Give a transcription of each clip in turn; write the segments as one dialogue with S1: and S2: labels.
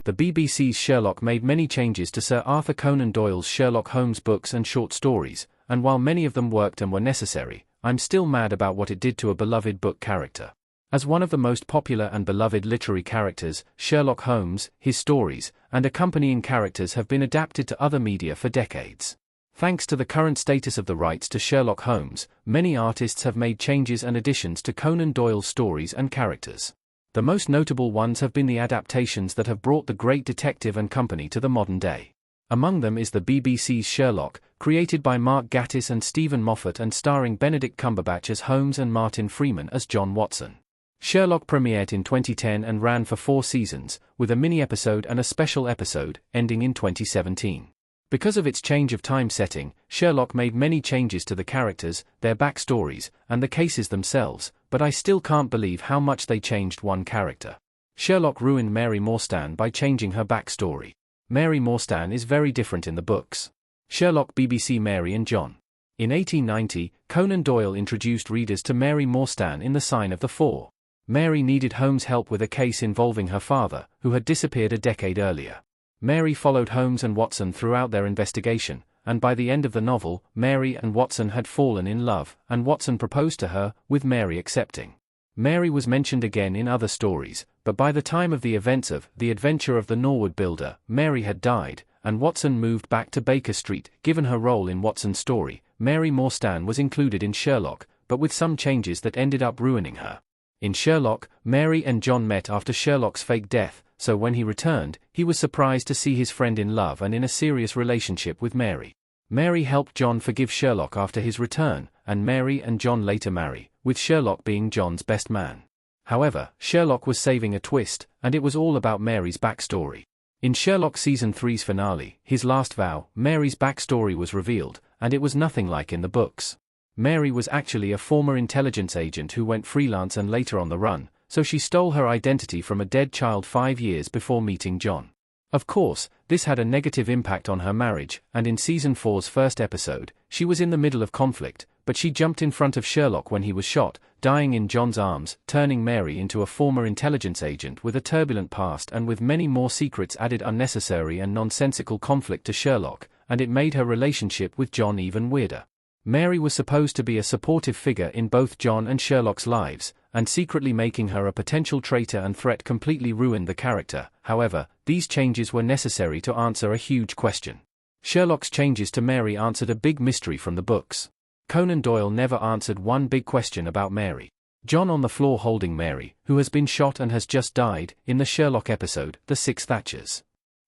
S1: The BBC's Sherlock made many changes to Sir Arthur Conan Doyle's Sherlock Holmes books and short stories, and while many of them worked and were necessary, I'm still mad about what it did to a beloved book character. As one of the most popular and beloved literary characters, Sherlock Holmes, his stories, and accompanying characters have been adapted to other media for decades. Thanks to the current status of the rights to Sherlock Holmes, many artists have made changes and additions to Conan Doyle's stories and characters. The most notable ones have been the adaptations that have brought the great detective and company to the modern day. Among them is the BBC's Sherlock, created by Mark Gatiss and Stephen Moffat and starring Benedict Cumberbatch as Holmes and Martin Freeman as John Watson. Sherlock premiered in 2010 and ran for 4 seasons, with a mini-episode and a special episode, ending in 2017. Because of its change of time setting, Sherlock made many changes to the characters, their backstories, and the cases themselves, but I still can't believe how much they changed one character. Sherlock ruined Mary Morstan by changing her backstory. Mary Morstan is very different in the books. Sherlock BBC Mary and John. In 1890, Conan Doyle introduced readers to Mary Morstan in The Sign of the Four. Mary needed Holmes' help with a case involving her father, who had disappeared a decade earlier. Mary followed Holmes and Watson throughout their investigation, and by the end of the novel, Mary and Watson had fallen in love, and Watson proposed to her, with Mary accepting. Mary was mentioned again in other stories, but by the time of the events of The Adventure of the Norwood Builder, Mary had died, and Watson moved back to Baker Street. Given her role in Watson's story, Mary Morstan was included in Sherlock, but with some changes that ended up ruining her. In Sherlock, Mary and John met after Sherlock's fake death, so when he returned, he was surprised to see his friend in love and in a serious relationship with Mary. Mary helped John forgive Sherlock after his return, and Mary and John later marry, with Sherlock being John's best man. However, Sherlock was saving a twist, and it was all about Mary's backstory. In Sherlock Season 3's finale, His Last Vow, Mary's backstory was revealed, and it was nothing like in the books. Mary was actually a former intelligence agent who went freelance and later on the run, so she stole her identity from a dead child 5 years before meeting John. Of course, this had a negative impact on her marriage, and in Season 4's first episode, she was in the middle of conflict, but she jumped in front of Sherlock when he was shot, dying in John's arms, turning Mary into a former intelligence agent with a turbulent past and with many more secrets added unnecessary and nonsensical conflict to Sherlock, and it made her relationship with John even weirder. Mary was supposed to be a supportive figure in both John and Sherlock's lives, and secretly making her a potential traitor and threat completely ruined the character. However, these changes were necessary to answer a huge question. Sherlock's changes to Mary answered a big mystery from the books. Conan Doyle never answered one big question about Mary. John on the floor holding Mary, who has been shot and has just died, in the Sherlock episode, The Six Thatchers.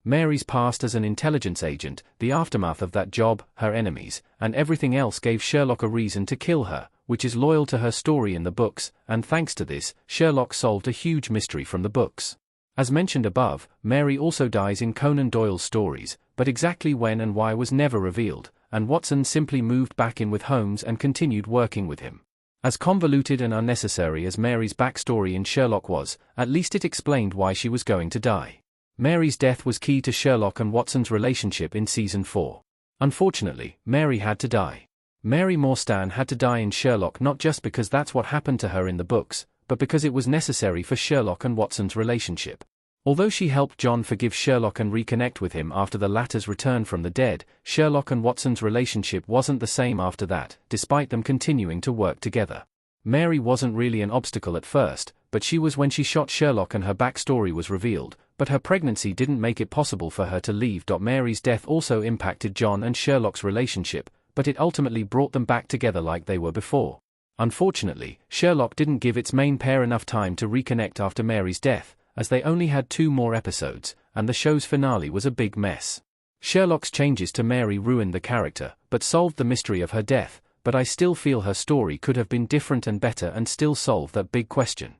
S1: Mary's past as an intelligence agent, the aftermath of that job, her enemies, and everything else gave Sherlock a reason to kill her, which is loyal to her story in the books, and thanks to this, Sherlock solved a huge mystery from the books. As mentioned above, Mary also dies in Conan Doyle's stories, but exactly when and why was never revealed, and Watson simply moved back in with Holmes and continued working with him. As convoluted and unnecessary as Mary's backstory in Sherlock was, at least it explained why she was going to die. Mary's death was key to Sherlock and Watson's relationship in Season 4. Unfortunately, Mary had to die. Mary Morstan had to die in Sherlock not just because that's what happened to her in the books, but because it was necessary for Sherlock and Watson's relationship. Although she helped John forgive Sherlock and reconnect with him after the latter's return from the dead, Sherlock and Watson's relationship wasn't the same after that, despite them continuing to work together. Mary wasn't really an obstacle at first, but she was when she shot Sherlock and her backstory was revealed, but her pregnancy didn't make it possible for her to leave. Mary's death also impacted John and Sherlock's relationship, but it ultimately brought them back together like they were before. Unfortunately, Sherlock didn't give its main pair enough time to reconnect after Mary's death, as they only had 2 more episodes, and the show's finale was a big mess. Sherlock's changes to Mary ruined the character, but solved the mystery of her death, but I still feel her story could have been different and better and still solve that big question.